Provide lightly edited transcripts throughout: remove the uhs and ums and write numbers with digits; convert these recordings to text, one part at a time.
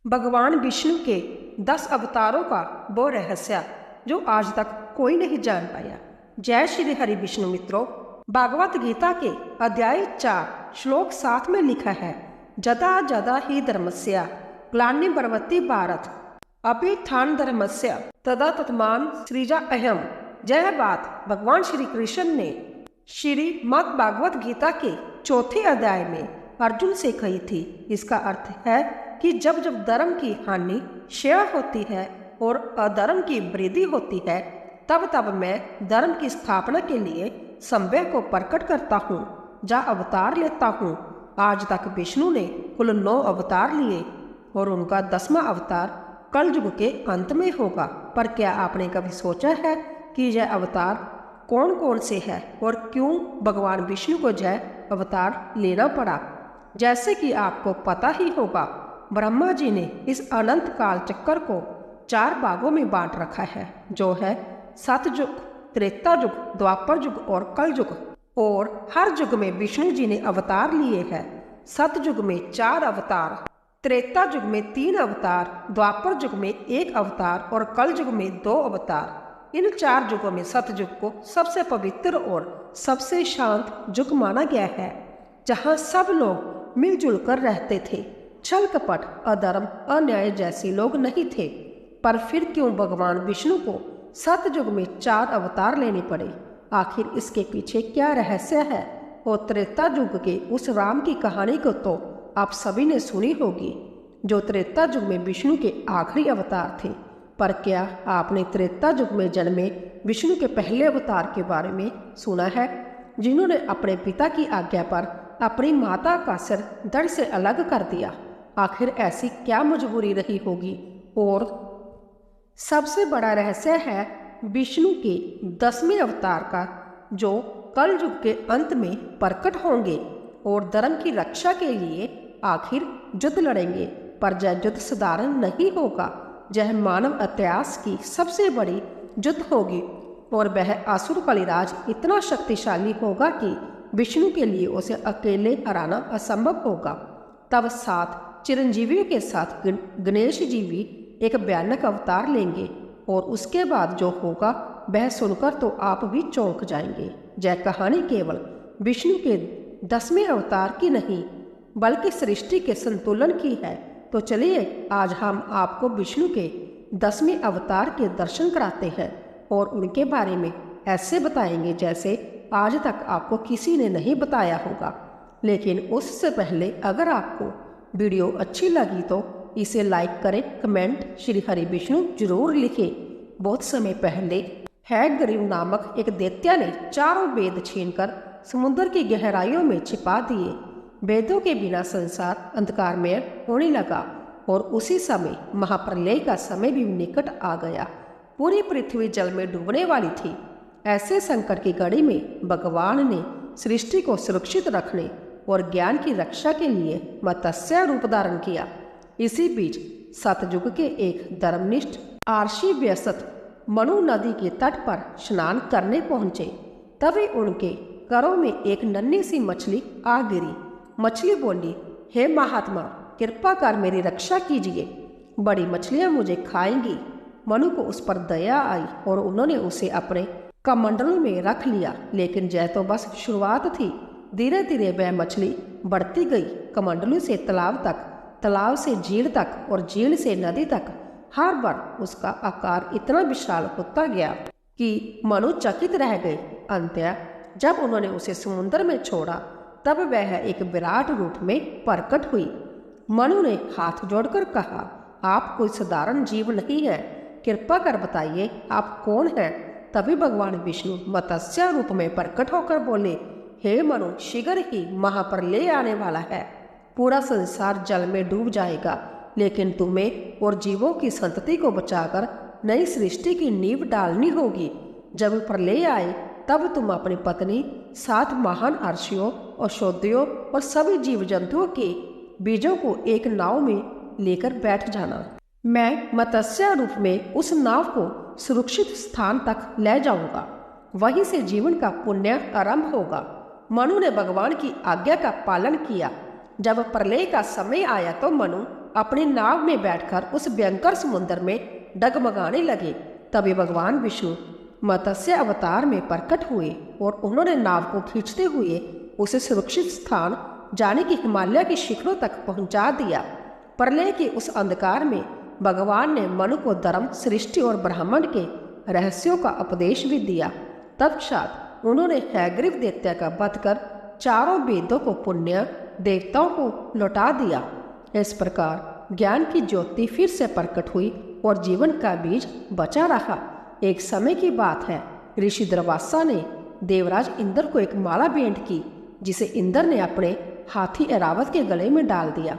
भगवान विष्णु के 10 अवतारों का वो रहस्य जो आज तक कोई नहीं जान पाया। जय श्री हरि विष्णु मित्रों, भागवत गीता के अध्याय 4 श्लोक 7 में लिखा है, जदा जदा ही धर्मस्य ग्लानिर्भवति भारत अभ्युत्थान धर्मस्य तदा तत्मान सृजा अहम। यह बात भगवान श्री कृष्ण ने श्रीमद् भागवत गीता के चौथे अध्याय में अर्जुन से कही थी। इसका अर्थ है कि जब जब धर्म की हानि क्षय होती है और अधर्म की वृद्धि होती है, तब तब मैं धर्म की स्थापना के लिए संभव को प्रकट करता हूँ, जा अवतार लेता हूँ। आज तक विष्णु ने कुल 9 अवतार लिए और उनका 10वां अवतार कलयुग के अंत में होगा। पर क्या आपने कभी सोचा है कि यह अवतार कौन कौन से है और क्यों भगवान विष्णु को यह अवतार लेना पड़ा? जैसे कि आपको पता ही होगा, ब्रह्मा जी ने इस अनंत काल चक्कर को 4 भागों में बांट रखा है, जो है सतयुग, त्रेता युग, द्वापर युग और कल युग। और हर युग में विष्णु जी ने अवतार लिए हैं। सतयुग में 4 अवतार, त्रेता युग में 3 अवतार, द्वापर युग में 1 अवतार और कल युग में 2 अवतार। इन 4 युगों में सतयुग को सबसे पवित्र और सबसे शांत युग माना गया है, जहाँ सब लोग मिलजुल कर रहते थे। छल कपट, अधर्म, अन्याय जैसे लोग नहीं थे। पर फिर क्यों भगवान विष्णु को सतयुग में 4 अवतार लेने पड़े? आखिर इसके पीछे क्या रहस्य है? और त्रेता युग के उस राम की कहानी को तो आप सभी ने सुनी होगी, जो त्रेता युग में विष्णु के आखिरी अवतार थे। पर क्या आपने त्रेता युग में जन्मे विष्णु के पहले अवतार के बारे में सुना है, जिन्होंने अपने पिता की आज्ञा पर अपनी माता का सिर धड़ से अलग कर दिया? आखिर ऐसी क्या मजबूरी रही होगी? और सबसे बड़ा रहस्य है विष्णु के 10वें अवतार का, जो कल युग के अंत में प्रकट होंगे और धर्म की रक्षा के लिए आखिर युद्ध लड़ेंगे। पर यह युद्ध साधारण नहीं होगा, यह मानव इतिहास की सबसे बड़ी युद्ध होगी और वह असुर कलिराज इतना शक्तिशाली होगा कि विष्णु के लिए उसे अकेले हराना असंभव होगा। तब 7 चिरंजीवियों के साथ गणेश जी भी एक भयानक अवतार लेंगे और उसके बाद जो होगा वह सुनकर तो आप भी चौंक जाएंगे। यह कहानी केवल विष्णु के 10वें अवतार की नहीं, बल्कि सृष्टि के संतुलन की है। तो चलिए आज हम आपको विष्णु के 10वें अवतार के दर्शन कराते हैं और उनके बारे में ऐसे बताएंगे जैसे आज तक आपको किसी ने नहीं बताया होगा। लेकिन उससे पहले अगर आपको वीडियो अच्छी लगी तो इसे लाइक करें, कमेंट श्री हरि विष्णु जरूर लिखें। बहुत समय पहले हैग्रीव नामक एक दैत्य ने चारों वेद छीनकर समुद्र की गहराइयों में छिपा दिए। वेदों के बिना संसार अंधकारमय होने लगा और उसी समय महाप्रलय का समय भी निकट आ गया। पूरी पृथ्वी जल में डूबने वाली थी। ऐसे संकट की घड़ी में भगवान ने सृष्टि को सुरक्षित रखने और ज्ञान की रक्षा के लिए मत्स्य रूप धारण किया। इसी बीच सतयुग के एक धर्मनिष्ठ आर्षि व्यसत मनु नदी के तट पर स्नान करने पहुंचे। तभी उनके करों में एक नन्ही सी मछली आ गिरी। मछली बोली, हे महात्मा, कृपा कर मेरी रक्षा कीजिए, बड़ी मछलियां मुझे खाएंगी। मनु को उस पर दया आई और उन्होंने उसे अपने कमंडलों में रख लिया। लेकिन यह तो बस शुरुआत थी। धीरे धीरे वह मछली बढ़ती गई, कमंडलों से तालाब तक, तालाब से झील तक और झील से नदी तक। हर बार उसका आकार इतना विशाल होता गया कि मनु चकित रह गए। अंततः जब उन्होंने उसे समुद्र में छोड़ा, तब वह एक विराट रूप में प्रकट हुई। मनु ने हाथ जोड़कर कहा, आप कोई साधारण जीव नहीं है, कृपा कर बताइए आप कौन हैं? तभी भगवान विष्णु मत्स्य रूप में प्रकट होकर बोले, हे मनु, शीघ्र ही महाप्रलय आने वाला है। पूरा संसार जल में डूब जाएगा, लेकिन तुम्हें और जीवों की संतति को बचाकर नई सृष्टि की नींव डालनी होगी। जब प्रलय आए तब तुम अपनी पत्नी, 7 महान अर्षियों, औषधियों और सभी जीव जंतुओं के बीजों को एक नाव में लेकर बैठ जाना। मैं मत्स्य रूप में उस नाव को सुरक्षित स्थान तक ले जाऊंगा। वहीं से जीवन का पुण्य आरंभ होगा। मनु ने भगवान की आज्ञा का पालन किया। जब प्रलय का समय आया तो मनु अपनी नाव में बैठकर उस भयंकर समुद्र में डगमगाने लगे। तभी भगवान विष्णु मत्स्य अवतार में प्रकट हुए और उन्होंने नाव को खींचते हुए उसे सुरक्षित स्थान जाने की हिमालय की शिखरों तक पहुंचा दिया। प्रलय के उस अंधकार में भगवान ने मनु को धर्म, सृष्टि और ब्रह्मांड के रहस्यों का उपदेश भी दिया। तत्पश्चात उन्होंने हैग्रीव दैत्य का वध कर चारों वेदों को पुण्य देवताओं को लौटा दिया। इस प्रकार ज्ञान की ज्योति फिर से प्रकट हुई और जीवन का बीज बचा रहा। एक समय की बात है, ऋषि दुर्वासा ने देवराज इंद्र को एक माला भेंट की, जिसे इंद्र ने अपने हाथी ऐरावत के गले में डाल दिया।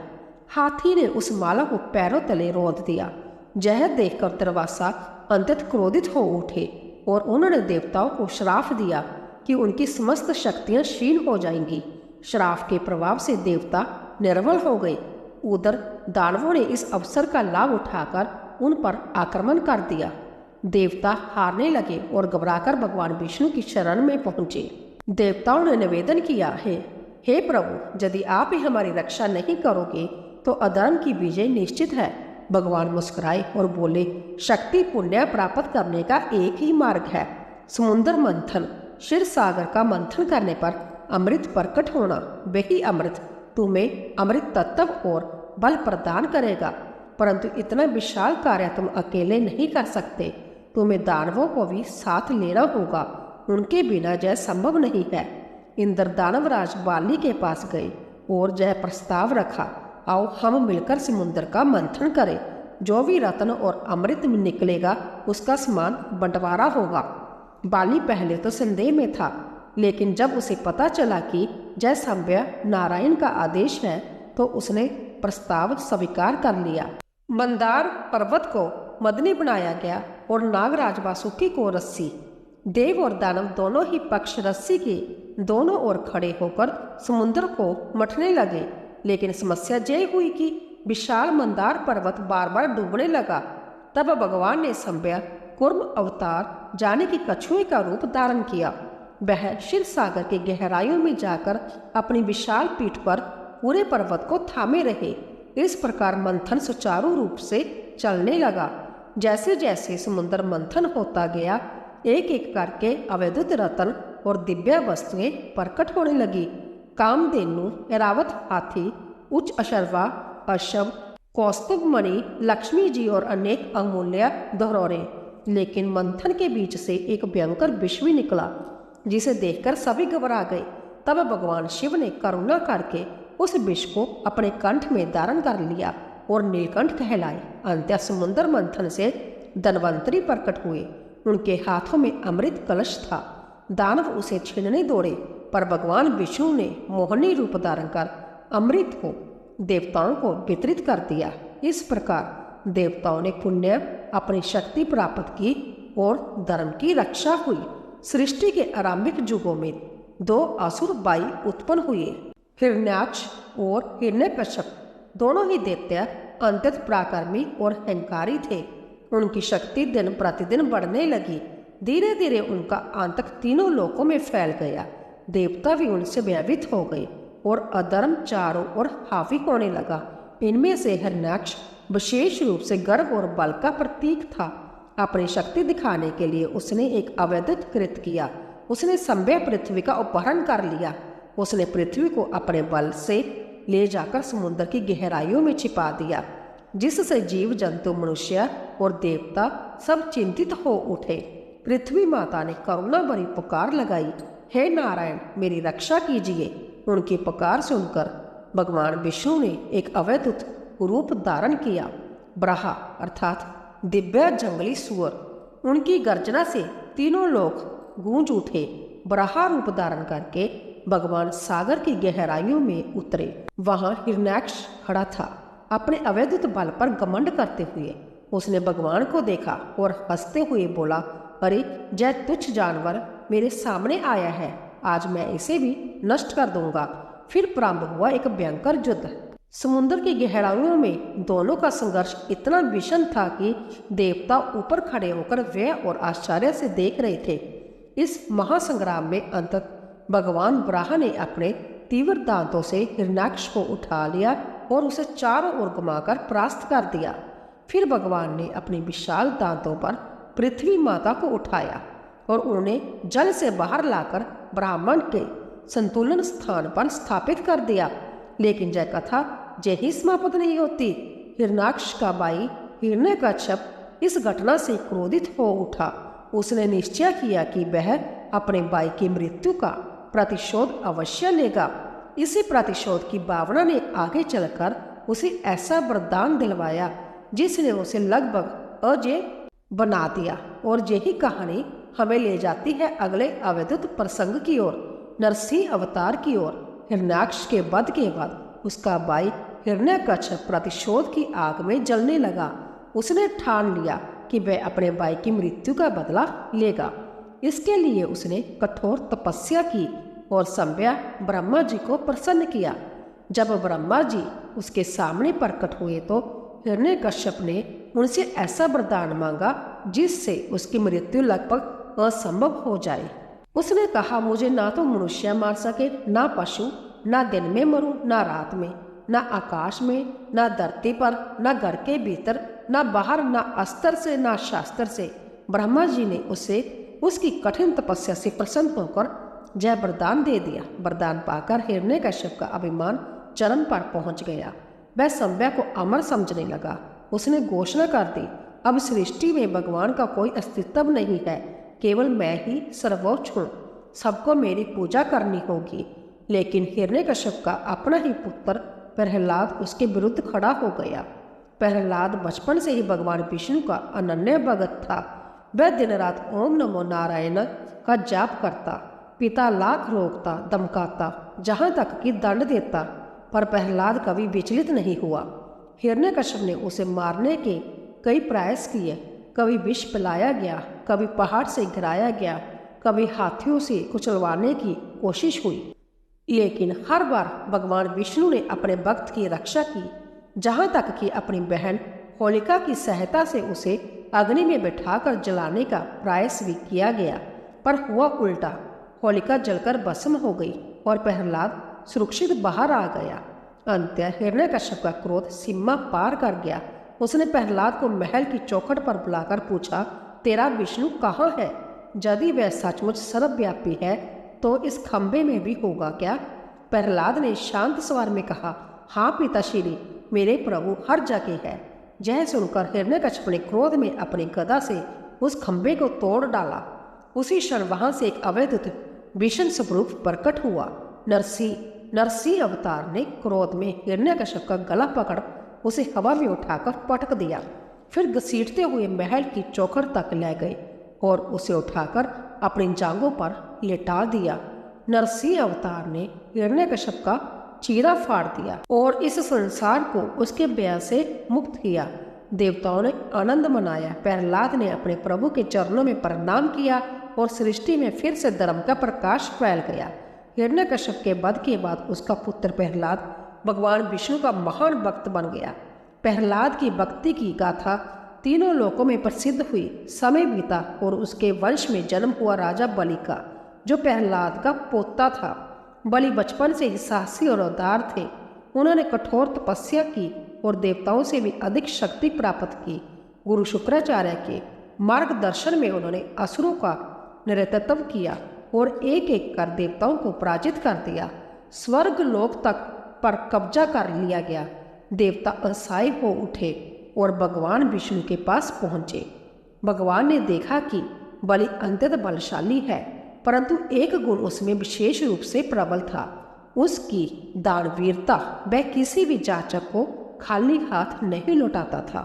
हाथी ने उस माला को पैरों तले रोंद दिया। यह देखकर दुर्वासा अत्यंत क्रोधित हो उठे और उन्होंने देवताओं को श्राप दिया कि उनकी समस्त शक्तियां क्षीण हो जाएंगी। श्राप के प्रभाव से देवता निर्बल हो गए। उधर दानवों ने इस अवसर का लाभ उठाकर उन पर आक्रमण कर दिया। देवता हारने लगे और घबराकर भगवान विष्णु की शरण में पहुंचे। देवताओं ने निवेदन किया है, हे प्रभु, यदि आप ही हमारी रक्षा नहीं करोगे तो अधर्म की विजय निश्चित है। भगवान मुस्कुराए और बोले, शक्ति पुण्य प्राप्त करने का एक ही मार्ग है, समुद्र मंथन। क्षीर सागर का मंथन करने पर अमृत प्रकट होना, वही अमृत तुम्हें अमृत तत्व और बल प्रदान करेगा। परंतु इतना विशाल कार्य तुम अकेले नहीं कर सकते, तुम्हें दानवों को भी साथ लेना होगा, उनके बिना यह संभव नहीं है। इंद्र दानवराज बाली के पास गए और यह प्रस्ताव रखा, आओ हम मिलकर समुद्र का मंथन करें, जो भी रत्न और अमृत में निकलेगा उसका समान बंटवारा होगा। बाली पहले तो संदेह में था, लेकिन जब उसे पता चला कि जय संभ्य नारायण का आदेश है तो उसने प्रस्ताव स्वीकार कर लिया। मंदार पर्वत को मदनी बनाया गया और नागराज वासुकी को रस्सी। देव और दानव दोनों ही पक्ष रस्सी के दोनों ओर खड़े होकर समुद्र को मथने लगे, लेकिन समस्या यह हुई कि विशाल मंदार पर्वत बार बार डूबने लगा। तब भगवान ने संभ्य कूर्म अवतार जाने की कछुए का रूप धारण किया। वह क्षीर सागर के गहराइयों में जाकर अपनी विशाल पीठ पर पूरे पर्वत को थामे रहे। इस प्रकार मंथन सुचारू रूप से चलने लगा। जैसे जैसे समुद्र मंथन होता गया, एक एक करके अवैधुत रत्न और दिव्य वस्तुएं प्रकट होने लगी। कामधेनु, ऐरावत हाथी, उच्च अशर्वा, अश्व, कौस्तुभ मणि, लक्ष्मी जी और अनेक अमूल्य धरोहरें। लेकिन मंथन के बीच से एक भयंकर विष भी निकला, जिसे देखकर सभी घबरा गए। तब भगवान शिव ने करुणा करके उस विष को अपने कंठ में धारण कर लिया और नीलकंठ कहलाए। अंत्य समुद्र मंथन से धन्वंतरी प्रकट हुए। उनके हाथों में अमृत कलश था। दानव उसे छीनने दौड़े, पर भगवान विष्णु ने मोहनी रूप धारण कर अमृत को देवताओं को वितरित कर दिया। इस प्रकार देवताओं ने पुण्य अपनी शक्ति प्राप्त की और धर्म की रक्षा हुई। सृष्टि के आरंभिक युगों में दो असुर बाई उत्पन्न हुए, हिरण्याक्ष और हिरण्यकश्यप। दोनों ही दैत्य अत्यंत पराक्रमी और अहंकारी थे। उनकी शक्ति दिन प्रतिदिन बढ़ने लगी। धीरे धीरे उनका आतंक तीनों लोकों में फैल गया। देवता भी उनसे भयभीत हो गए और अधर्म चारों ओर हावी होने लगा। इनमें से हिरण्याक्ष विशेष रूप से गर्व और बल का प्रतीक था। अपनी शक्ति दिखाने के लिए उसने एक अवैध कृत्य किया। उसने संभ्य पृथ्वी का अपहरण कर लिया। उसने पृथ्वी को अपने बल से ले जाकर समुद्र की गहराइयों में छिपा दिया, जिससे जीव जंतु, मनुष्य और देवता सब चिंतित हो उठे। पृथ्वी माता ने करुणा भरी पुकार लगाई, हे नारायण, मेरी रक्षा कीजिए। उनकी पुकार सुनकर भगवान विष्णु ने एक अवैध रूप धारण किया। ब्रहा अर्थात दिव्य जंगली सुअर। उनकी गर्जना से तीनों लोग गूंज उठे। ब्रहा रूप धारण करके भगवान सागर की गहराइयों में उतरे। वहां हिरण्याक्ष खड़ा था, अपने अवैध बल पर घमंड करते हुए। उसने भगवान को देखा और हंसते हुए बोला, अरे जय तुच्छ जानवर मेरे सामने आया है, आज मैं इसे भी नष्ट कर दूंगा। फिर प्रारंभ हुआ एक भयंकर युद्ध। समुद्र की गहराइयों में दोनों का संघर्ष इतना भीषण था कि देवता ऊपर खड़े होकर व्यय और आश्चर्य से देख रहे थे। इस महासंग्राम में अंततः भगवान ब्रह्मा ने अपने तीव्र दांतों से हिरण्याक्ष को उठा लिया और उसे चारों ओर घुमाकर परास्त कर दिया। फिर भगवान ने अपने विशाल दांतों पर पृथ्वी माता को उठाया और उन्हें जल से बाहर लाकर ब्रह्मांड के संतुलन स्थान पर स्थापित कर दिया। लेकिन यह कथा यही समाप्त नहीं होती। हिरण्याक्ष का भाई हिरण्यकश्यप इस घटना से क्रोधित हो उठा। उसने निश्चय किया कि वह अपने भाई की मृत्यु का प्रतिशोध अवश्य लेगा। इसी प्रतिशोध की भावना ने आगे चलकर उसे ऐसा वरदान दिलवाया जिसने उसे लगभग अजेय बना दिया। और यही कहानी हमें ले जाती है अगले अवधूत प्रसंग की ओर, नरसिंह अवतार की ओर। हिरण्याक्ष के वध के बाद उसका भाई हिरण्यकश्यप प्रतिशोध की आग में जलने लगा। उसने ठान लिया कि वह अपने भाई की मृत्यु का बदला लेगा। इसके लिए उसने कठोर तपस्या की और संभ्या ब्रह्मा जी को प्रसन्न किया। जब ब्रह्मा जी उसके सामने प्रकट हुए तो हिरण्यकश्यप ने उनसे ऐसा वरदान मांगा जिससे उसकी मृत्यु लगभग असंभव हो जाए। उसने कहा, मुझे ना तो मनुष्य मार सके, ना पशु, ना दिन में मरूं, ना रात में, ना आकाश में, ना धरती पर, ना घर के भीतर, ना बाहर, ना अस्त्र से, ना शास्त्र से। ब्रह्मा जी ने उसे उसकी कठिन तपस्या से प्रसन्न होकर जय वरदान दे दिया। वरदान पाकर हिरण्यकश्यप का अभिमान चरम पर पहुंच गया। वह संभ्या को अमर समझने लगा। उसने घोषणा कर दी, अब सृष्टि में भगवान का कोई अस्तित्व नहीं है, केवल मैं ही सर्वोच्च हूँ, सबको मेरी पूजा करनी होगी। लेकिन हिरण्यकश्यप का अपना ही पुत्र प्रहलाद उसके विरुद्ध खड़ा हो गया। प्रहलाद बचपन से ही भगवान विष्णु का अनन्य भगत था। वह दिन रात ओम नमो नारायण का जाप करता, पिता लाख रोकता, धमकाता, जहाँ तक कि दंड देता, पर प्रहलाद कभी विचलित नहीं हुआ। हिरण्यकश्यप ने उसे मारने के कई प्रयास किए। कभी विष पिलाया गया, कभी पहाड़ से गिराया गया, कभी हाथियों से कुचलवाने की कोशिश हुई, लेकिन हर बार भगवान विष्णु ने अपने भक्त की रक्षा की। जहाँ तक कि अपनी बहन होलिका की सहायता से उसे अग्नि में बैठाकर जलाने का प्रयास भी किया गया, पर हुआ उल्टा। होलिका जलकर भस्म हो गई और प्रहलाद सुरक्षित बाहर आ गया। अंत्य हिरण्यकश्यप का क्रोध सीमा पार कर गया। उसने प्रहलाद को महल की चौखट पर बुलाकर पूछा, तेरा विष्णु कहाँ है? यदि वह सचमुच सर्वव्यापी है तो इस खंबे में भी होगा क्या? प्रहलाद ने शांत स्वर में कहा, हाँ पिताश्री, मेरे प्रभु हर जगह है। यह सुनकर हिरण्यकश्यप ने क्रोध में अपनी गदा से उस खंबे को तोड़ डाला। उसी क्षण वहां से एक अवधूत भीषण स्वरूप प्रकट हुआ। नरसिंह अवतार ने क्रोध में हिरण्यकश्यप का गला पकड़ उसे हवा में उठाकर पटक दिया। फिर घसीटते हुए महल की चौखट तक ले गए और उसे उठाकर अपनी जांघों पर लेटा दिया। नरसिंह अवतार ने हिरण्यकश्यप का चीरा फाड़ दिया और इस संसार को उसके भय से मुक्त किया। देवताओं ने आनंद मनाया। प्रहलाद ने अपने प्रभु के चरणों में प्रणाम किया और सृष्टि में फिर से धर्म का प्रकाश फैल गया। हिरण्यकश्यप के वध के बाद उसका पुत्र प्रहलाद भगवान विष्णु का महान भक्त बन गया। प्रहलाद की भक्ति की गाथा तीनों लोकों में प्रसिद्ध हुई। समय बीता और उसके वंश में जन्म हुआ राजा बलि का, जो प्रहलाद का पोता था। बलि बचपन से ही साहसी और उदार थे। उन्होंने कठोर तपस्या की और देवताओं से भी अधिक शक्ति प्राप्त की। गुरु शुक्राचार्य के मार्गदर्शन में उन्होंने असुरों का नेतृत्व किया और एक एक कर देवताओं को पराजित कर दिया। स्वर्ग लोक तक पर कब्जा कर लिया गया। देवता असहाय हो उठे और भगवान विष्णु के पास पहुंचे। भगवान ने देखा कि बलि अत्यंत बलशाली है, परंतु एक गुण उसमें विशेष रूप से प्रबल था, उसकी दानवीरता। वह किसी भी जाचक को खाली हाथ नहीं लौटाता था।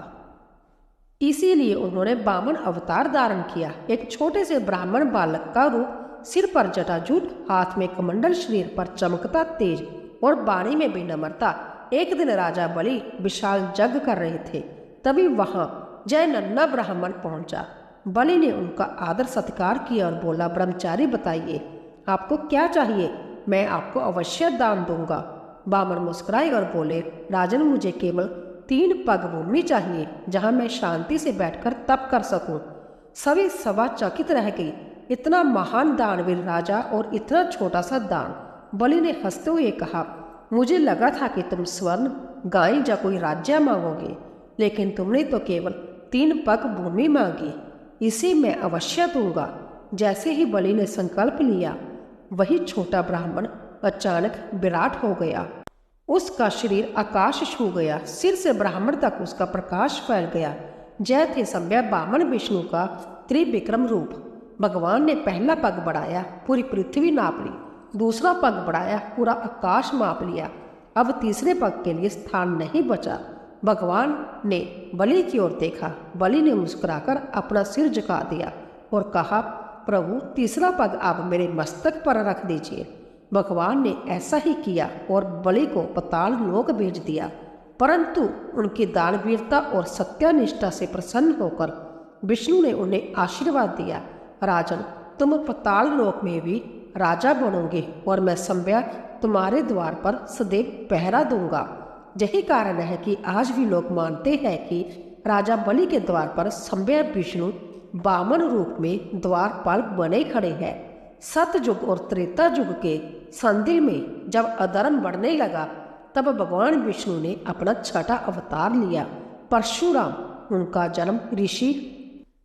इसीलिए उन्होंने वामन अवतार धारण किया। एक छोटे से ब्राह्मण बालक का रूप, सिर पर जटाजूट, हाथ में कमंडल, शरीर पर चमकता तेज और वाणी में विनम्रता। एक दिन राजा बलि विशाल यज्ञ कर रहे थे, तभी वहां जय नन्ना ब्राह्मण पहुंचा। बलि ने उनका आदर सत्कार किया और बोला, ब्रह्मचारी बताइए आपको क्या चाहिए, मैं आपको अवश्य दान दूंगा। बामन मुस्कुराए और बोले, राजन मुझे केवल 3 पग भूमि चाहिए जहां मैं शांति से बैठकर तप कर सकूं। सभी सभा चकित रह गई। इतना महान दानवीर राजा और इतना छोटा सा दान। बलि ने हंसते हुए कहा, मुझे लगा था कि तुम स्वर्ण गाय या कोई राज्य मांगोगे, लेकिन तुमने तो केवल 3 पग भूमि मांगी, इसे मैं अवश्य दूंगा। जैसे ही बलि ने संकल्प लिया, वही छोटा ब्राह्मण अचानक विराट हो गया। उसका शरीर आकाश छू गया, सिर से ब्राह्मण तक उसका प्रकाश फैल गया। जय थे सम्भव वामन विष्णु का त्रिविक्रम रूप। भगवान ने पहला पग बढ़ाया, पूरी पृथ्वी नाप ली। दूसरा पग बढ़ाया, पूरा आकाश माप लिया। अब तीसरे पग के लिए स्थान नहीं बचा। भगवान ने बलि की ओर देखा। बलि ने मुस्कुराकर अपना सिर झुका दिया और कहा, प्रभु, तीसरा पग आप मेरे मस्तक पर रख दीजिए। भगवान ने ऐसा ही किया और बलि को पाताल लोक भेज दिया। परंतु उनकी दानवीरता और सत्यानिष्ठा से प्रसन्न होकर विष्णु ने उन्हें आशीर्वाद दिया, राजन, तुम पाताल लोक में भी राजा बनोगे और मैं संभव तुम्हारे द्वार पर सदैव पहरा दूंगा। यही कारण है कि आज भी लोग मानते हैं कि राजा बलि के द्वार पर संभव विष्णु वामन रूप में द्वारपाल बने खड़े हैं। सतयुग और त्रेता युग के संधिल में जब अधर्म बढ़ने लगा, तब भगवान विष्णु ने अपना छठा अवतार लिया, परशुराम। उनका जन्म ऋषि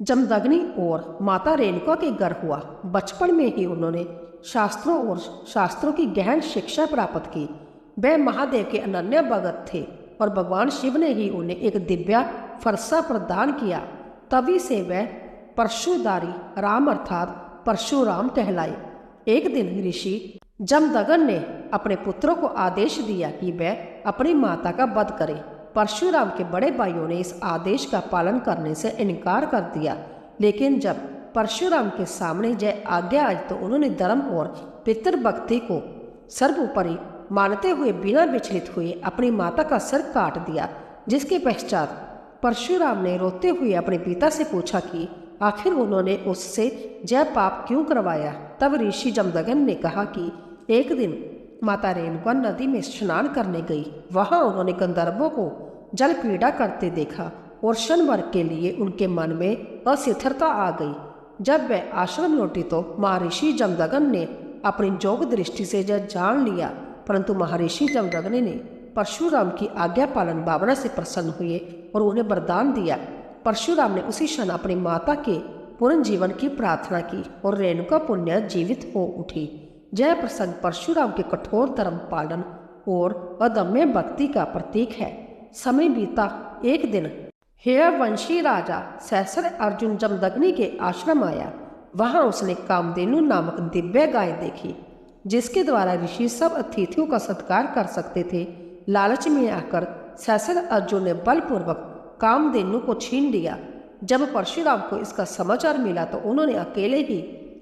जमदग्नि और माता रेणुका के घर हुआ। बचपन में ही उन्होंने शास्त्रों की गहन शिक्षा प्राप्त की। वे महादेव के अनन्य भगत थे और भगवान शिव ने ही उन्हें एक दिव्या फरसा प्रदान किया। तभी से वह परशुधारी राम अर्थात परशुराम कहलाए। एक दिन ऋषि जमदग्नि ने अपने पुत्रों को आदेश दिया कि वह अपनी माता का वध करें। परशुराम के बड़े भाइयों ने इस आदेश का पालन करने से इनकार कर दिया, लेकिन जब परशुराम के सामने यह आज्ञा आई तो उन्होंने धर्म और पितृभक्ति को सर्वोपरि मानते हुए बिना विचलित हुए अपनी माता का सिर काट दिया। जिसके पश्चात परशुराम ने रोते हुए अपने पिता से पूछा कि आखिर उन्होंने उससे यह पाप क्यों करवाया। तब ऋषि जमदग्नि ने कहा कि एक दिन माता रेणुका नदी में स्नान करने गई। वहां उन्होंने गंधर्वों को जल पीड़ा करते देखा और क्षण भर के लिए उनके मन में अस्थिरता आ गई। जब वह आश्रम लौटी तो महर्षि जमदग्नि ने अपनी जोग दृष्टि से यह जान लिया, परंतु महर्षि जमदग्नि ने परशुराम की आज्ञा पालन भावना से प्रसन्न हुए और उन्हें वरदान दिया। परशुराम ने उसी क्षण अपनी माता के पुनर्जीवन की प्रार्थना की और रेणुका पुण्य जीवित हो उठी। यह प्रसंग परशुराम के कठोर धर्म पालन और अदम्य भक्ति का प्रतीक है। समय बीता। एक दिन हेयवंशी राजा सहस्र अर्जुन जमदग्नि के आश्रम आया। वहां उसने कामधेनु नामक दिव्य गाय देखी, जिसके द्वारा ऋषि सब अतिथियों का सत्कार कर सकते थे। लालच में आकर सहस्र अर्जुन ने बलपूर्वक कामधेनु को छीन लिया। जब परशुराम को इसका समाचार मिला तो उन्होंने अकेले ही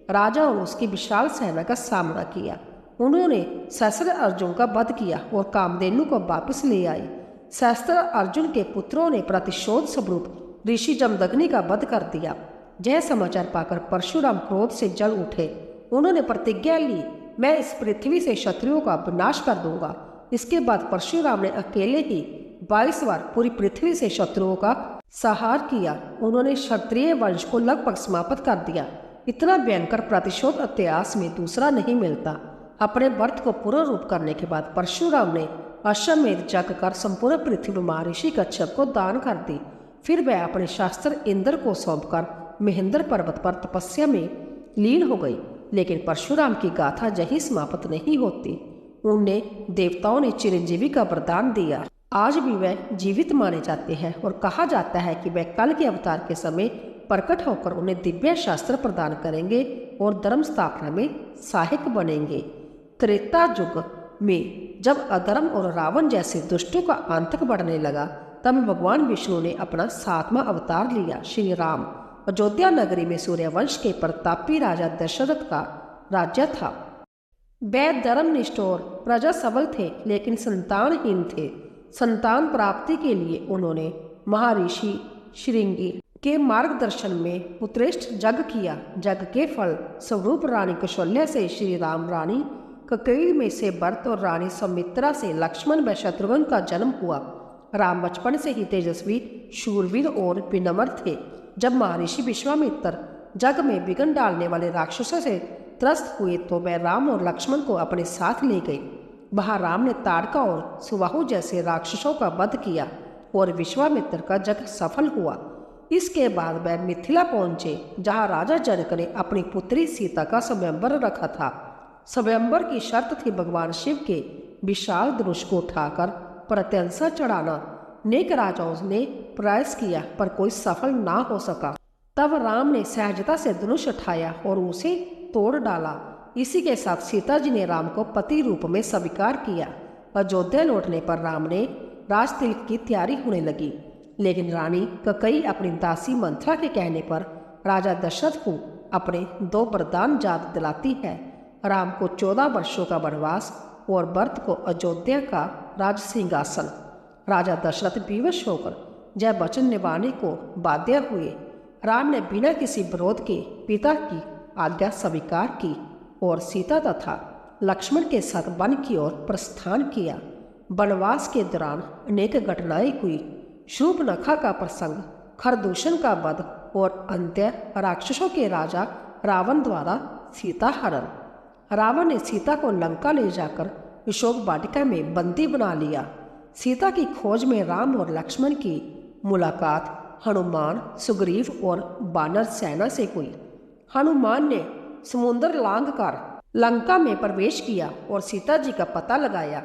राजा और उसकी विशाल सेना का सामना किया। उन्होंने सहस्र अर्जुन का वध किया और कामधेनु को वापस ले आए। सहस्र अर्जुन के पुत्रों ने प्रतिशोध स्वरूप ऋषि जमदग्नि का वध कर दिया। यह समाचार पाकर परशुराम क्रोध से जल उठे। उन्होंने प्रतिज्ञा ली, मैं इस पृथ्वी से शत्रुओं का विनाश कर दूंगा। इसके बाद परशुराम ने अकेले ही 22 बार पूरी पृथ्वी से शत्रुओं का संहार किया। उन्होंने क्षत्रिय वंश को लगभग समाप्त कर दिया। इतना भयंकर प्रतिशोध इतिहास में दूसरा नहीं मिलता। अपने व्रत को पूर्ण रूप करने के बाद परशुराम ने अश्वमेध यज्ञ कर संपूर्ण पृथ्वी महर्षि कच्छप को दान कर दी। फिर वह अपने शास्त्र इंद्र को सौंपकर महेंद्र पर्वत पर तपस्या में लीन हो गई। लेकिन परशुराम की गाथा यही समाप्त नहीं होती। उन्हें देवताओं ने चिरंजीवी का वरदान दिया। आज भी वह जीवित माने जाते हैं और कहा जाता है कि वह कल के अवतार के समय प्रकट होकर उन्हें दिव्य शास्त्र प्रदान करेंगे और धर्म स्थापना में सहायक बनेंगे। त्रेता युग में जब अधर्म और रावण जैसे दुष्टों का आतंक बढ़ने लगा, तब भगवान विष्णु ने अपना 7वां अवतार लिया, श्री राम। अयोध्या नगरी में सूर्यवंश के प्रतापी राजा दशरथ का राज्य था। वे धर्मनिष्ठ और प्रजा सबल थे, लेकिन संतानहीन थे। संतान प्राप्ति के लिए उन्होंने महर्षि श्रृंगी के मार्गदर्शन में उत्कृष्ट यज्ञ किया। यज्ञ के फल स्वरूप रानी कौशल्या से श्री राम, रानी ककेई में से भरत और रानी सौमित्रा से लक्ष्मण व शत्रुघ्न का जन्म हुआ। राम बचपन से ही तेजस्वी, शूरवीर और विनम्र थे। जब महर्षि विश्वामित्र जग में विघ्न डालने वाले राक्षसों से त्रस्त हुए तो वह राम और लक्ष्मण को अपने साथ ले गए। वहाँ राम ने ताड़का और सुबाहु जैसे राक्षसों का वध किया और विश्वामित्र का यज्ञ सफल हुआ। इसके बाद वह मिथिला पहुंचे, जहाँ राजा जनक ने अपनी पुत्री सीता का स्वयंवर रखा था। स्वयंवर की शर्त थी भगवान शिव के विशाल धनुष को उठाकर प्रत्यंसा चढ़ाना। नेक राजाओं ने प्रयास किया पर कोई सफल ना हो सका। तब राम ने सहजता से धनुष उठाया और उसे तोड़ डाला। इसी के साथ सीता जी ने राम को पति रूप में स्वीकार किया। अयोध्या लौटने पर राम ने राजतिलक की तैयारी होने लगी, लेकिन रानी कैकेयी अपनी दासी मंथरा के कहने पर राजा दशरथ को अपने 2 वरदान याद दिलाती है। राम को 14 वर्षों का वनवास और भरत को अयोध्या का राज सिंहासन। राजा दशरथ विवश होकर जय वचन निभाने को बाध्य हुए। राम ने बिना किसी विरोध के पिता की आज्ञा स्वीकार की और सीता तथा लक्ष्मण के साथ वन की ओर प्रस्थान किया। वनवास के दौरान अनेक घटनाएं हुई। शूर्पणखा का प्रसंग, खरदूषण का वध और अंत्य राक्षसों के राजा रावण द्वारा सीता हरण। रावण ने सीता को लंका ले जाकर अशोक वाटिका में बंदी बना लिया। सीता की खोज में राम और लक्ष्मण की मुलाकात हनुमान, सुग्रीव और वानर सेना से हुई। हनुमान ने समुद्र लांघ कर लंका में प्रवेश किया और सीता जी का पता लगाया।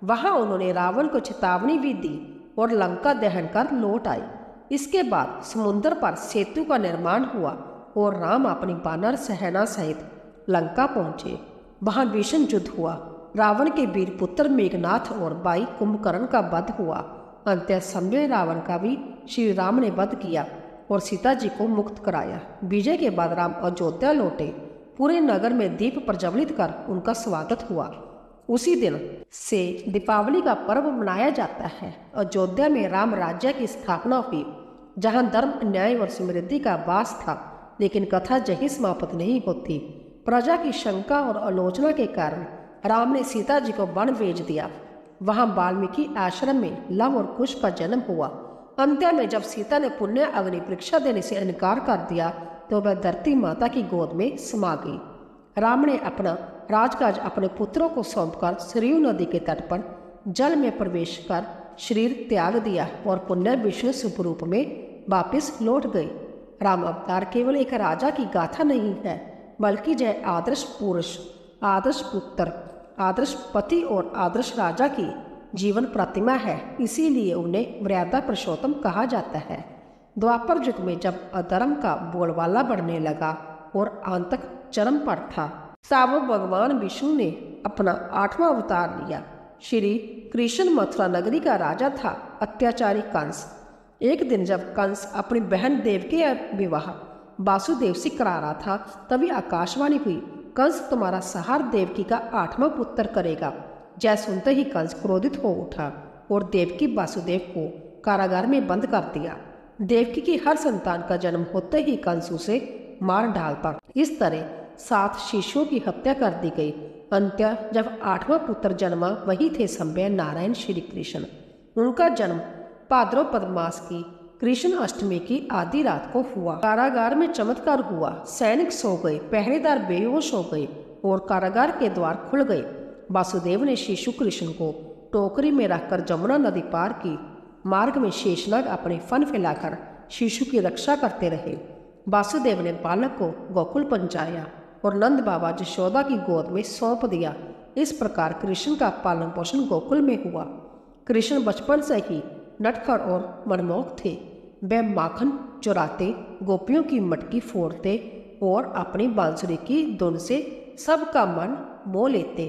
वहां उन्होंने रावण को चेतावनी भी दी और लंका दहन कर लौट आए। इसके बाद समुद्र पर सेतु का निर्माण हुआ और राम अपनी वानर सेना सहित लंका पहुंचे। वहां भीषण युद्ध हुआ। रावण के वीर पुत्र मेघनाथ और भाई कुंभकर्ण का वध हुआ। अंत्य समय रावण का भी श्री राम ने वध किया और सीता जी को मुक्त कराया। विजय के बाद राम अयोध्या लौटे। पूरे नगर में दीप प्रज्वलित कर उनका स्वागत हुआ। उसी दिन से दीपावली का पर्व मनाया जाता है। अयोध्या में राम राज्य की स्थापना हुई, जहां धर्म, न्याय और समृद्धि का वास था। लेकिन कथा यही समाप्त नहीं होती। प्रजा की शंका और आलोचना के कारण राम ने सीता जी को वन भेज दिया। वहां वाल्मीकि आश्रम में लव और कुश का जन्म हुआ। अंत्य में जब सीता ने पुण्य अग्नि परीक्षा देने से इनकार कर दिया तो वह धरती माता की गोद में समा गई। राम ने अपना राजकाज अपने पुत्रों को सौंपकर सरयू नदी के तट पर जल में प्रवेश कर शरीर त्याग दिया और पुण्य विष्णु स्वरूप में वापस लौट गए। राम अवतार केवल एक राजा की गाथा नहीं है, बल्कि यह आदर्श पुरुष, आदर्श पुत्र, आदर्श पति और आदर्श राजा की जीवन प्रतिमा है। इसीलिए उन्हें मर्यादा पुरुषोत्तम कहा जाता है। द्वापर युग में जब अधर्म का बोलबाला बढ़ने लगा और आतंक चरम पर था, तब भगवान विष्णु ने अपना 8वां अवतार लिया। श्री कृष्ण मथुरा नगरी का राजा था, अत्याचारी कंस। एक दिन जब कंस अपनी बहन देवकी का विवाह वासुदेव से करा रहा था, तभी आकाशवाणी हुई, कंस तुम्हारा संहार देवकी का 8वां पुत्र करेगा। जय सुनते ही कंस क्रोधित हो उठा और देवकी वासुदेव को कारागार में बंद कर दिया। देवकी की हर संतान का जन्म होते ही कंस उसे मार डालता। इस तरह 7 शिशुओं की हत्या कर दी गई। अंत्य जब 8वां पुत्र जन्मा, वही थे संभय नारायण श्री कृष्ण। उनका जन्म भाद्रपद मास की कृष्ण अष्टमी की आधी रात को हुआ। कारागार में चमत्कार हुआ। सैनिक सो गए, पहरेदार बेहोश हो गए और कारागार के द्वार खुल गए। वासुदेव ने शिशु कृष्ण को टोकरी में रखकर जमुना नदी पार की। मार्ग में शेषनाग अपने फन फैलाकर शिशु की रक्षा करते रहे। वासुदेव ने बालक को गोकुल पहुंचाया और नंद बाबा यशोदा की गोद में सौंप दिया। इस प्रकार कृष्ण का पालन पोषण गोकुल में हुआ। कृष्ण बचपन से ही नटखट और मनमोहक थे। वे माखन चुराते, गोपियों की मटकी फोड़ते और अपनी बांसुरी की धुन से सबका मन मोह लेते।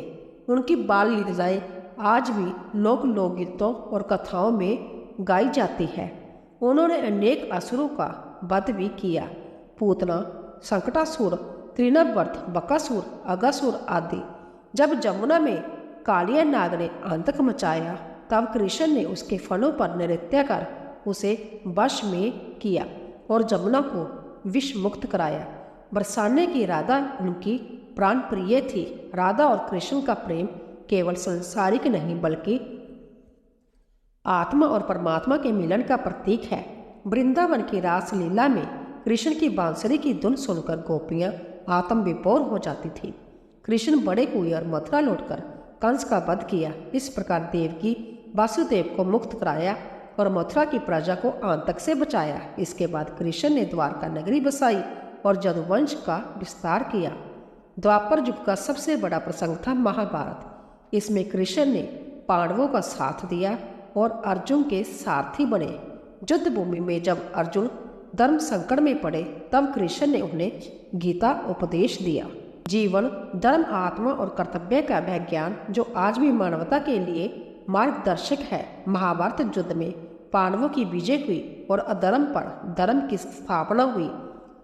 उनकी बाल लीलाएं आज भी लोकगीतों और कथाओं में गाई जाती है। उन्होंने अनेक असुरों का वध भी किया। पूतना, संकटासुर, तृणव्रत, बकासुर, अगासुर आदि। जब जमुना में कालिया नाग ने आतंक मचाया, तब कृष्ण ने उसके फलों पर नृत्य कर उसे वश में किया और जमुना को विष मुक्त कराया। बरसाने की राधा उनकी प्राण प्रिय थी। राधा और कृष्ण का प्रेम केवल संसारिक नहीं, बल्कि आत्मा और परमात्मा के मिलन का प्रतीक है। वृंदावन की रास लीला में कृष्ण की बांसुरी की धुन सुनकर गोपियां आत्म विभोर हो जाती थी। कृष्ण बड़े हुए और मथुरा लौटकर कंस का वध किया। इस प्रकार देवकी वासुदेव को मुक्त कराया और मथुरा की प्रजा को आतंक से बचाया। इसके बाद कृष्ण ने द्वारका नगरी बसाई और यदुवंश का विस्तार किया। द्वापर युग का सबसे बड़ा प्रसंग था महाभारत। इसमें कृष्ण ने पांडवों का साथ दिया और अर्जुन के सारथी बने। युद्ध भूमि में जब अर्जुन धर्म संकट में पड़े तब कृष्ण ने उन्हें गीता उपदेश दिया। जीवन, धर्म, आत्मा और कर्तव्य का वह ज्ञान जो आज भी मानवता के लिए मार्गदर्शक है। महाभारत युद्ध में पांडवों की विजय हुई और अधर्म पर धर्म की स्थापना हुई।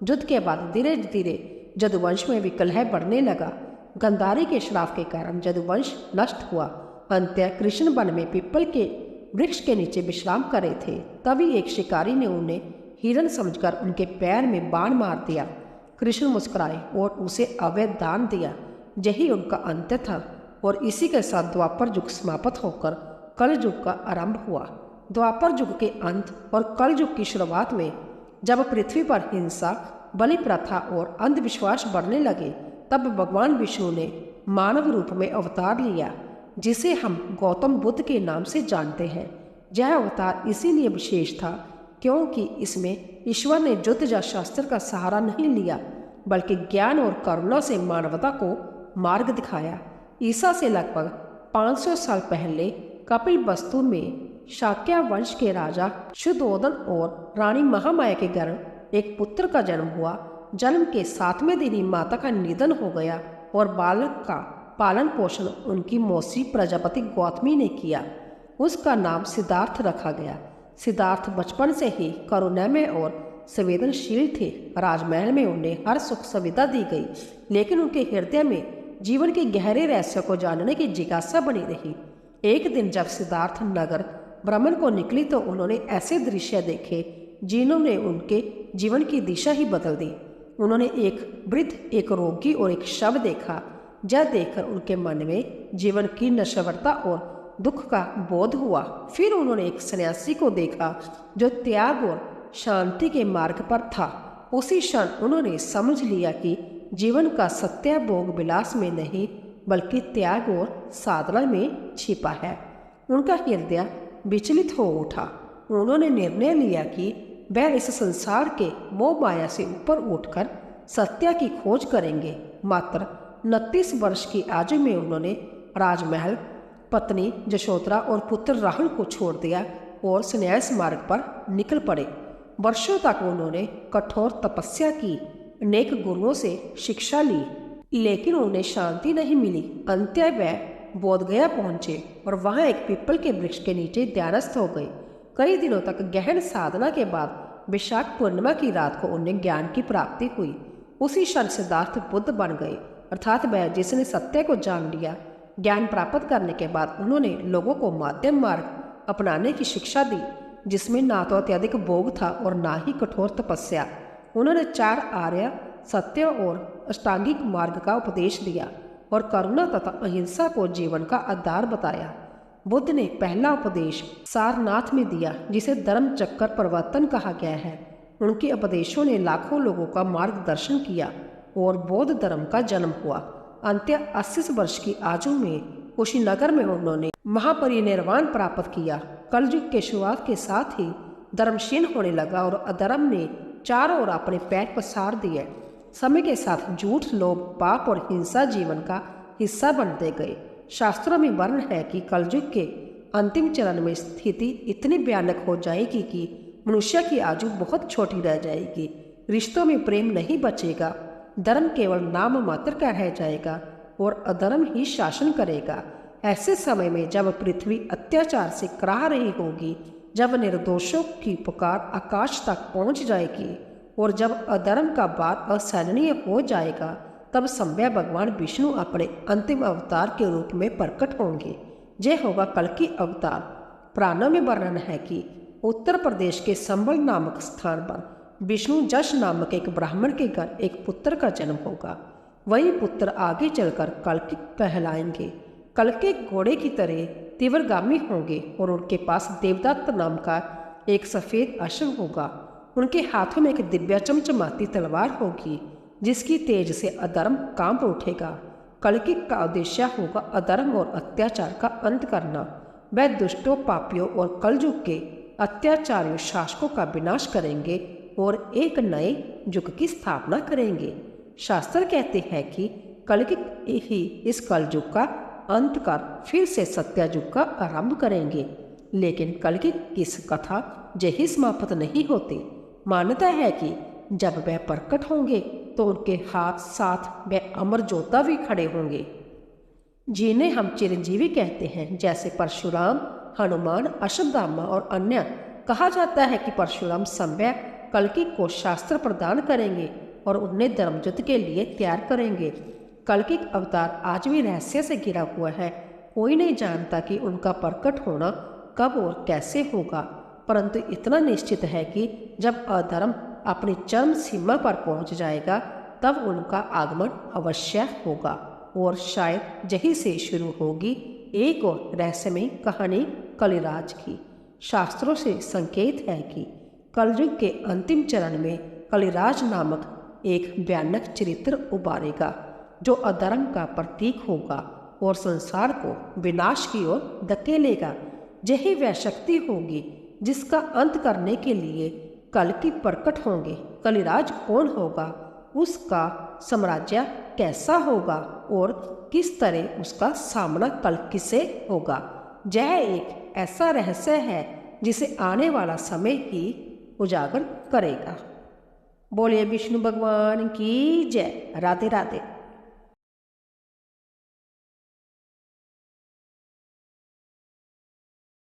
युद्ध के बाद धीरे धीरे यदुवंश में भी कलह बढ़ने लगा। गंधारी के श्राप के कारण यदुवंश नष्ट हुआ। अंत्य कृष्ण वन में पीपल के वृक्ष के नीचे विश्राम कर रहे थे। तभी एक शिकारी ने उन्हें हिरण समझकर उनके पैर में बाण मार दिया। कृष्ण मुस्कुराए और उसे अवैध दान दिया। यही उनका अंत्य था और इसी के साथ द्वापर युग समाप्त होकर कल युग का आरंभ हुआ। द्वापर युग के अंत और कल युग की शुरुआत में जब पृथ्वी पर हिंसा, बलि प्रथा और अंधविश्वास बढ़ने लगे तब भगवान विष्णु ने मानव रूप में अवतार लिया, जिसे हम गौतम बुद्ध के नाम से जानते हैं। यह अवतार इसीलिए विशेष था क्योंकि इसमें ईश्वर ने युद्ध या शास्त्र का सहारा नहीं लिया बल्कि ज्ञान और करुणा से मानवता को मार्ग दिखाया। ईसा से लगभग 500 साल पहले कपिलवस्तु में शाक्य वंश के राजा शुद्धोदन और रानी महामाया के गर्भ एक पुत्र का जन्म हुआ। जन्म के 7वें दिन ही माता का निधन हो गया और बालक का पालन पोषण उनकी मौसी प्रजापति गौतमी ने किया। उसका नाम सिद्धार्थ रखा गया। सिद्धार्थ बचपन से ही करुणमय और संवेदनशील थे। राजमहल में उन्हें हर सुख सुविधा दी गई, लेकिन उनके हृदय में जीवन के गहरे रहस्य को जानने की जिज्ञासा बनी रही। एक दिन जब सिद्धार्थ नगर भ्रमण को निकली तो उन्होंने ऐसे दृश्य देखे जिन्होंने उनके जीवन की दिशा ही बदल दी। उन्होंने एक वृद्ध, एक रोगी और एक शव देखा। यह देखकर उनके मन में जीवन की नश्वरता और दुख का बोध हुआ। फिर उन्होंने एक सन्यासी को देखा जो त्याग और शांति के मार्ग पर था। उसी क्षण उन्होंने समझ लिया कि जीवन का सत्य भोग विलास में नहीं बल्कि त्याग और साधना में छिपा है। उनका हृदय विचलित हो उठा। उन्होंने निर्णय लिया कि वह इस संसार के मोह माया से ऊपर उठकर सत्य की खोज करेंगे। मात्र 29 वर्ष की आयु में उन्होंने राजमहल, पत्नी यशोधरा और पुत्र राहुल को छोड़ दिया और संन्यास मार्ग पर निकल पड़े। वर्षों तक उन्होंने कठोर तपस्या की, अनेक गुरुओं से शिक्षा ली, लेकिन उन्हें शांति नहीं मिली। अंत्य वह बोधगया पहुंचे और वहां एक पीपल के वृक्ष के नीचे ध्यानस्थ हो गए। कई दिनों तक गहन साधना के बाद विशाख पूर्णिमा की रात को उन्हें ज्ञान की प्राप्ति हुई। उसी क्षण सिद्धार्थ बुद्ध बन गए, अर्थात वह जिसने सत्य को जान लिया। ज्ञान प्राप्त करने के बाद उन्होंने लोगों को मध्यम मार्ग अपनाने की शिक्षा दी, जिसमें ना तो अत्यधिक भोग था और ना ही कठोर तपस्या। उन्होंने 4 आर्य सत्य और अष्टांगिक मार्ग का उपदेश दिया और करुणा तथा अहिंसा को जीवन का आधार बताया। बुद्ध ने पहला उपदेश सारनाथ में दिया, जिसे धर्म चक्र प्रवर्तन कहा गया है। उनके उपदेशों ने लाखों लोगों का मार्गदर्शन किया और बौद्ध धर्म का जन्म हुआ। अंत्य 80 वर्ष की आयु में कुशीनगर में उन्होंने महापरिनिर्वाण प्राप्त किया। कलयुग के शुरुआत के साथ ही धर्म क्षीण होने लगा और अधर्म ने चारों ओर अपने पैर पसार दिए। समय के साथ झूठ, लोभ, पाप और हिंसा जीवन का हिस्सा बनते गए। शास्त्रों में वर्णन है कि कलयुग के अंतिम चरण में स्थिति इतनी भयानक हो जाएगी कि मनुष्य की आयु बहुत छोटी रह जाएगी। रिश्तों में प्रेम नहीं बचेगा, धर्म केवल नाम मात्र का रह जाएगा और अधर्म ही शासन करेगा। ऐसे समय में जब पृथ्वी अत्याचार से कराह रही होगी, जब निर्दोषों की पुकार आकाश तक पहुंच जाएगी और जब अधर्म का भार असहनीय हो जाएगा, तब संभव भगवान विष्णु अपने अंतिम अवतार के रूप में प्रकट होंगे। यह होगा कल की अवतार। पुराणों में वर्णन है कि उत्तर प्रदेश के संबल नामक स्थान पर विष्णु जश नामक एक ब्राह्मण के घर एक पुत्र का जन्म होगा। वही पुत्र आगे चलकर कल्कि कहलाएंगे। कल्कि घोड़े की तरह तीव्रगामी होंगे और उनके पास देवदत्त नाम का एक सफेद अश्व होगा। उनके हाथों में एक दिव्य चमचमाती तलवार होगी, जिसकी तेज से अधर्म कांप उठेगा। कलकी का उद्देश्य होगा अधर्म और अत्याचार का अंत करना। वह दुष्टों, पापियों और कलयुग के अत्याचारियों शासकों का विनाश करेंगे और एक नए युग की स्थापना करेंगे। शास्त्र कहते हैं कि कलकी ही इस कलयुग का अंत कर फिर से सत्यायुग का आरंभ करेंगे। लेकिन कलकी की कथा यही समाप्त नहीं होती। मान्यता है कि जब वह प्रकट होंगे तो उनके हाथ साथ वह अमर जोधा भी खड़े होंगे, जिन्हें हम चिरंजीवी कहते हैं, जैसे परशुराम, हनुमान, अश्वत्थामा और अन्य। कहा जाता है कि परशुराम समय कलकी को शास्त्र प्रदान करेंगे और उन्हें धर्मयुद्ध के लिए तैयार करेंगे। कलकी अवतार आज भी रहस्य से घिरा हुआ है। कोई नहीं जानता कि उनका प्रकट होना कब और कैसे होगा, परंतु इतना निश्चित है कि जब अधर्म अपनी चरम सीमा पर पहुंच जाएगा तब उनका आगमन अवश्य होगा। और शायद यही से शुरू होगी एक और रहस्यमयी कहानी कलिराज की। शास्त्रों से संकेत है कि कलयुग के अंतिम चरण में कलिराज नामक एक भयानक चरित्र उबारेगा, जो अधर्म का प्रतीक होगा और संसार को विनाश की ओर धकेलेगा। यही वह शक्ति होगी जिसका अंत करने के लिए कलकी प्रकट होंगे। कलिराज कौन होगा, उसका साम्राज्य कैसा होगा और किस तरह उसका सामना कलकी से होगा, यह एक ऐसा रहस्य है जिसे आने वाला समय ही उजागर करेगा। बोलिए विष्णु भगवान की जय। राधे राधे।